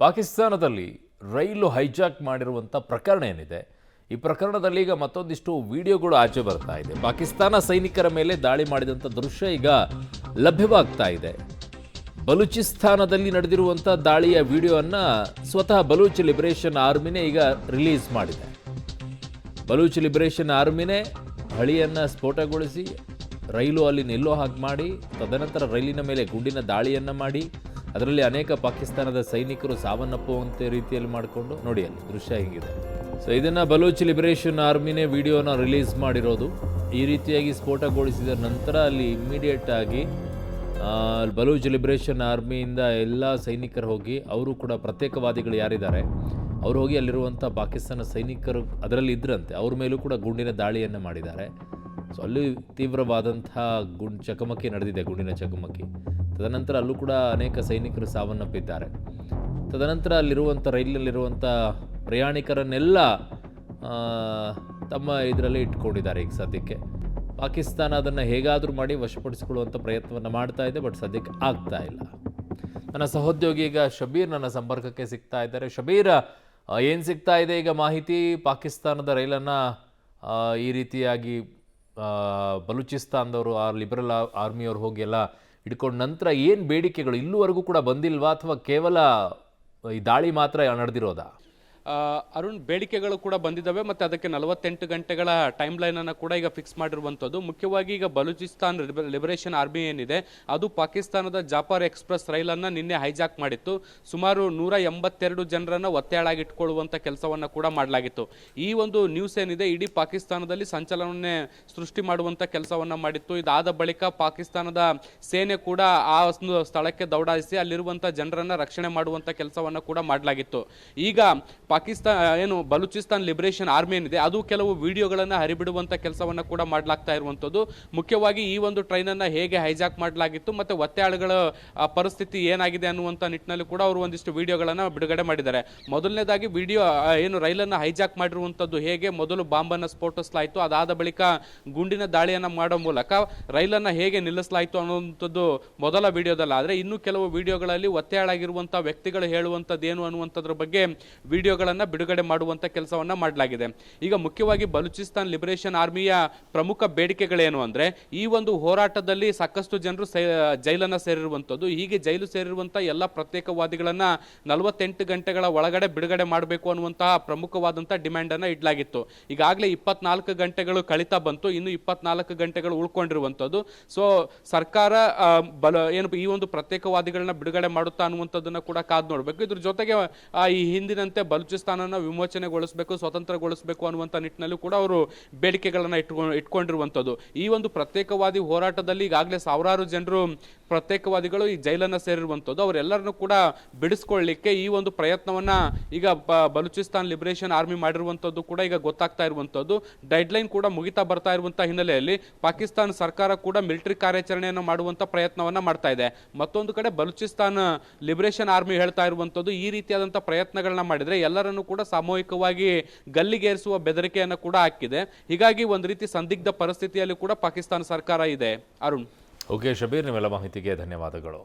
ಪಾಕಿಸ್ತಾನದಲ್ಲಿ ರೈಲು ಹೈಜಾಕ್ ಮಾಡಿರುವಂಥ ಪ್ರಕರಣ ಏನಿದೆ, ಈ ಪ್ರಕರಣದಲ್ಲಿ ಈಗ ಮತ್ತೊಂದಿಷ್ಟು ವಿಡಿಯೋಗಳು ಆಚೆ ಬರ್ತಾ ಇದೆ. ಪಾಕಿಸ್ತಾನ ಸೈನಿಕರ ಮೇಲೆ ದಾಳಿ ಮಾಡಿದಂಥ ದೃಶ್ಯ ಈಗ ಲಭ್ಯವಾಗ್ತಾ ಇದೆ. ಬಲೂಚಿಸ್ತಾನದಲ್ಲಿ ನಡೆದಿರುವಂಥ ದಾಳಿಯ ವಿಡಿಯೋವನ್ನು ಸ್ವತಃ ಬಲೂಚ್ ಲಿಬರೇಷನ್ ಆರ್ಮಿನೇ ಈಗ ರಿಲೀಸ್ ಮಾಡಿದೆ. ಬಲೂಚ್ ಲಿಬರೇಷನ್ ಆರ್ಮಿನೇ ಹಳಿಯನ್ನು ಸ್ಫೋಟಗೊಳಿಸಿ ರೈಲು ಅಲ್ಲಿ ನಿಲ್ಲೋ ಹಾಗೆ ಮಾಡಿ, ತದನಂತರ ರೈಲಿನ ಮೇಲೆ ಗುಂಡಿನ ದಾಳಿಯನ್ನು ಮಾಡಿ, ಅದರಲ್ಲಿ ಅನೇಕ ಪಾಕಿಸ್ತಾನದ ಸೈನಿಕರು ಸಾವನ್ನಪ್ಪುವಂಥ ರೀತಿಯಲ್ಲಿ ಮಾಡಿಕೊಂಡು ನೋಡಿ ಅಲ್ಲಿ ದೃಶ್ಯ ಹಿಂಗಿದೆ. ಸೊ ಇದನ್ನು ಬಲೂಚ್ ಲಿಬರೇಷನ್ ಆರ್ಮಿನೇ ವಿಡಿಯೋನ ರಿಲೀಸ್ ಮಾಡಿರೋದು. ಈ ರೀತಿಯಾಗಿ ಸ್ಫೋಟಗೊಳಿಸಿದ ನಂತರ ಅಲ್ಲಿ ಇಮ್ಮಿಡಿಯೇಟ್ ಆಗಿ ಬಲೂಚ್ ಲಿಬರೇಷನ್ ಆರ್ಮಿಯಿಂದ ಎಲ್ಲ ಸೈನಿಕರು ಹೋಗಿ, ಅವರು ಕೂಡ ಪ್ರತ್ಯೇಕವಾದಿಗಳು ಯಾರಿದ್ದಾರೆ ಅವರು ಹೋಗಿ ಅಲ್ಲಿರುವಂಥ ಪಾಕಿಸ್ತಾನ ಸೈನಿಕರು ಅದರಲ್ಲಿ ಇದ್ರಂತೆ, ಅವ್ರ ಮೇಲೂ ಕೂಡ ಗುಂಡಿನ ದಾಳಿಯನ್ನು ಮಾಡಿದ್ದಾರೆ. ಸೊ ಅಲ್ಲಿ ತೀವ್ರವಾದಂಥ ಚಕಮಕಿ ನಡೆದಿದೆ, ಗುಂಡಿನ ಚಕಮಕಿ. ತದನಂತರ ಅಲ್ಲೂ ಕೂಡ ಅನೇಕ ಸೈನಿಕರು ಸಾವನ್ನಪ್ಪಿದ್ದಾರೆ. ತದನಂತರ ಅಲ್ಲಿರುವಂಥ ರೈಲಿನಲ್ಲಿರುವಂಥ ಪ್ರಯಾಣಿಕರನ್ನೆಲ್ಲ ತಮ್ಮ ಇದರಲ್ಲಿ ಇಟ್ಕೊಂಡಿದ್ದಾರೆ. ಈಗ ಸದ್ಯಕ್ಕೆ ಪಾಕಿಸ್ತಾನ ಅದನ್ನು ಹೇಗಾದರೂ ಮಾಡಿ ವಶಪಡಿಸಿಕೊಳ್ಳುವಂಥ ಪ್ರಯತ್ನವನ್ನು ಮಾಡ್ತಾ ಇದೆ, ಬಟ್ ಸದ್ಯಕ್ಕೆ ಆಗ್ತಾ ಇಲ್ಲ. ನನ್ನ ಸಹೋದ್ಯೋಗಿ ಈಗ ಶಬೀರ್ ನನ್ನ ಸಂಪರ್ಕಕ್ಕೆ ಸಿಗ್ತಾ ಇದ್ದಾರೆ. ಶಬೀರ್, ಏನು ಸಿಗ್ತಾ ಇದೆ ಈಗ ಮಾಹಿತಿ? ಪಾಕಿಸ್ತಾನದ ರೈಲನ್ನು ಈ ರೀತಿಯಾಗಿ ಬಲೂಚಿಸ್ತಾನದವರು ಲಿಬರಲ್ ಆರ್ಮಿಯವರು ಹೋಗಿ ಎಲ್ಲ ಹಿಡ್ಕೊಂಡು ನಂತರ ಏನು ಬೇಡಿಕೆಗಳು ಇಲ್ಲಿವರೆಗೂ ಕೂಡ ಬಂದಿಲ್ವಾ, ಅಥವಾ ಕೇವಲ ಈ ದಾಳಿ ಮಾತ್ರ ನಡೆದಿರೋದಾ? ಅರುಣ್, ಬೇಡಿಕೆಗಳು ಕೂಡ ಬಂದಿದ್ದಾವೆ ಮತ್ತು ಅದಕ್ಕೆ 48 ಗಂಟೆಗಳ ಟೈಮ್ ಲೈನನ್ನು ಕೂಡ ಈಗ ಫಿಕ್ಸ್ ಮಾಡಿರುವಂಥದ್ದು. ಮುಖ್ಯವಾಗಿ ಈಗ ಬಲೂಚಿಸ್ತಾನ್ ಲಿಬರೇಷನ್ ಆರ್ಮಿ ಏನಿದೆ ಅದು ಪಾಕಿಸ್ತಾನದ ಜಾಫರ್ ಎಕ್ಸ್ಪ್ರೆಸ್ ರೈಲನ್ನು ನಿನ್ನೆ ಹೈಜಾಕ್ ಮಾಡಿತ್ತು. ಸುಮಾರು 182 ಜನರನ್ನು ಒತ್ತೆಯಾಳಾಗಿಟ್ಕೊಳ್ಳುವಂಥ ಕೆಲಸವನ್ನು ಕೂಡ ಮಾಡಲಾಗಿತ್ತು. ಈ ಒಂದು ನ್ಯೂಸ್ ಏನಿದೆ ಇಡೀ ಪಾಕಿಸ್ತಾನದಲ್ಲಿ ಸಂಚಲನವನ್ನೇ ಸೃಷ್ಟಿ ಮಾಡುವಂಥ ಕೆಲಸವನ್ನು ಮಾಡಿತ್ತು. ಇದಾದ ಬಳಿಕ ಪಾಕಿಸ್ತಾನದ ಸೇನೆ ಕೂಡ ಆ ಒಂದು ಸ್ಥಳಕ್ಕೆ ದೌಡಾಯಿಸಿ ಅಲ್ಲಿರುವಂಥ ಜನರನ್ನು ರಕ್ಷಣೆ ಮಾಡುವಂಥ ಕೆಲಸವನ್ನು ಕೂಡ ಮಾಡಲಾಗಿತ್ತು. ಈಗ ಬಲೂಚಿಸ್ತಾನ್ ಲಿಬರೇಷನ್ ಆರ್ಮಿ ಏನಿದೆ ಅದು ಕೆಲವು ವಿಡಿಯೋಗಳನ್ನು ಹರಿಬಿಡುವಂಥ ಕೆಲಸವನ್ನು ಕೂಡ ಮಾಡಲಾಗ್ತಾ ಇರುವಂಥದ್ದು. ಮುಖ್ಯವಾಗಿ ಈ ಒಂದು ಟ್ರೈನನ್ನು ಹೇಗೆ ಹೈಜಾಕ್ ಮಾಡಲಾಗಿತ್ತು ಮತ್ತು ಒತ್ತೆಯಾಳುಗಳ ಪರಿಸ್ಥಿತಿ ಏನಾಗಿದೆ ಅನ್ನುವಂಥ ನಿಟ್ಟಿನಲ್ಲಿ ಕೂಡ ಅವರು ಒಂದಿಷ್ಟು ವಿಡಿಯೋಗಳನ್ನು ಬಿಡುಗಡೆ ಮಾಡಿದ್ದಾರೆ. ಮೊದಲನೇದಾಗಿ ವಿಡಿಯೋ ರೈಲನ್ನು ಹೈಜಾಕ್ ಮಾಡಿರುವಂಥದ್ದು ಹೇಗೆ ಮೊದಲು ಬಾಂಬನ್ನು ಸ್ಫೋಟಿಸಲಾಯಿತು, ಅದಾದ ಬಳಿಕ ಗುಂಡಿನ ದಾಳಿಯನ್ನು ಮಾಡೋ ಮೂಲಕ ರೈಲನ್ನು ಹೇಗೆ ನಿಲ್ಲಿಸಲಾಯಿತು ಅನ್ನುವಂಥದ್ದು ಮೊದಲ ವಿಡಿಯೋದಲ್ಲಿ. ಆದರೆ ಇನ್ನೂ ಕೆಲವು ವಿಡಿಯೋಗಳಲ್ಲಿ ಒತ್ತೆಯಾಳಾಗಿರುವಂಥ ವ್ಯಕ್ತಿಗಳು ಹೇಳುವಂಥದ್ದು ಏನು ಅನ್ನುವಂಥದ್ರ ಬಗ್ಗೆ ವಿಡಿಯೋಗಳನ್ನು ಬಿಡುಗಡೆ ಮಾಡುವಂಥ ಕೆಲಸವನ್ನು ಮಾಡಲಾಗಿದೆ. ಈಗ ಮುಖ್ಯವಾಗಿ ಬಲೂಚಿಸ್ತಾನ್ ಲಿಬರೇಷನ್ ಆರ್ಮಿಯ ಪ್ರಮುಖ ಬೇಡಿಕೆಗಳೇನು ಅಂದರೆ, ಈ ಒಂದು ಹೋರಾಟದಲ್ಲಿ ಸಾಕಷ್ಟು ಜನರು ಜೈಲನ್ನು ಸೇರಿರುವಂಥದ್ದು. ಹೀಗೆ ಜೈಲು ಸೇರಿರುವಂಥ ಎಲ್ಲ ಪ್ರತ್ಯೇಕವಾದಿಗಳನ್ನು 48 ಗಂಟೆಗಳ ಒಳಗಡೆ ಬಿಡುಗಡೆ ಮಾಡಬೇಕು ಅನ್ನುವಂತಹ ಪ್ರಮುಖವಾದಂಥ ಡಿಮ್ಯಾಂಡನ್ನು ಇಡಲಾಗಿತ್ತು. ಈಗಾಗಲೇ 24 ಗಂಟೆಗಳು ಕಳೀತಾ ಬಂತು, ಇನ್ನು 24 ಗಂಟೆಗಳು ಉಳ್ಕೊಂಡಿರುವಂಥದ್ದು. ಸೊ ಸರ್ಕಾರ ಈ ಒಂದು ಪ್ರತ್ಯೇಕವಾದಿಗಳನ್ನ ಬಿಡುಗಡೆ ಮಾಡುತ್ತಾ ಅನ್ನುವಂಥದ್ದನ್ನು ಕೂಡ ಕಾದು ನೋಡಬೇಕು. ಇದ್ರ ಜೊತೆಗೆ ಈ ಹಿಂದಿನಂತೆ ಬಲೂಚಿಸ್ತಾನನ ವಿಮೋಚನೆಗೊಳಿಸಬೇಕು, ಸ್ವತಂತ್ರಗೊಳಿಸಬೇಕು ಅನ್ನುವಂಥ ನಿಟ್ಟಿನಲ್ಲೂ ಕೂಡ ಅವರು ಬೇಡಿಕೆಗಳನ್ನು ಇಟ್ಕೊಂಡಿರುವಂಥದ್ದು. ಈ ಒಂದು ಪ್ರತ್ಯೇಕವಾದಿ ಹೋರಾಟದಲ್ಲಿ ಈಗಾಗಲೇ ಸಾವಿರಾರು ಜನರು ಪ್ರತ್ಯೇಕವಾದಿಗಳು ಈ ಜೈಲನ್ನು ಸೇರಿರುವಂಥದ್ದು. ಅವರೆಲ್ಲರನ್ನು ಕೂಡ ಬಿಡಿಸ್ಕೊಳ್ಳಿಕ್ಕೆ ಈ ಒಂದು ಪ್ರಯತ್ನವನ್ನು ಈಗ ಬಲೂಚಿಸ್ತಾನ್ ಲಿಬರೇಷನ್ ಆರ್ಮಿ ಮಾಡಿರುವಂಥದ್ದು ಕೂಡ ಈಗ ಗೊತ್ತಾಗ್ತಾ ಇರುವಂಥದ್ದು. ಡೆಡ್ಲೈನ್ ಕೂಡ ಮುಗಿತಾ ಬರ್ತಾ ಇರುವಂಥ ಹಿನ್ನೆಲೆಯಲ್ಲಿ ಪಾಕಿಸ್ತಾನ ಸರ್ಕಾರ ಕೂಡ ಮಿಲಿಟರಿ ಕಾರ್ಯಾಚರಣೆಯನ್ನು ಮಾಡುವಂಥ ಪ್ರಯತ್ನವನ್ನು ಮಾಡ್ತಾ ಇದೆ. ಮತ್ತೊಂದು ಕಡೆ ಬಲೂಚಿಸ್ತಾನ್ ಲಿಬರೇಷನ್ ಆರ್ಮಿ ಹೇಳ್ತಾ ಇರುವಂಥದ್ದು, ಈ ರೀತಿಯಾದಂಥ ಪ್ರಯತ್ನಗಳನ್ನ ಮಾಡಿದರೆ ಎಲ್ಲರನ್ನು ಕೂಡ ಸಾಮೂಹಿಕವಾಗಿ ಗಲ್ಲಿಗೇರಿಸುವ ಬೆದರಿಕೆಯನ್ನು ಕೂಡ ಹಾಕಿದೆ. ಹೀಗಾಗಿ ಒಂದು ರೀತಿ ಸಂದಿಗ್ಧ ಪರಿಸ್ಥಿತಿಯಲ್ಲಿ ಕೂಡ ಪಾಕಿಸ್ತಾನ ಸರ್ಕಾರ ಇದೆ. ಅರುಣ್. ಓಕೆ ಶಬೀರ್, ನಿಮ್ಮೆಲ್ಲ ಮಾಹಿತಿಗೆ ಧನ್ಯವಾದಗಳು.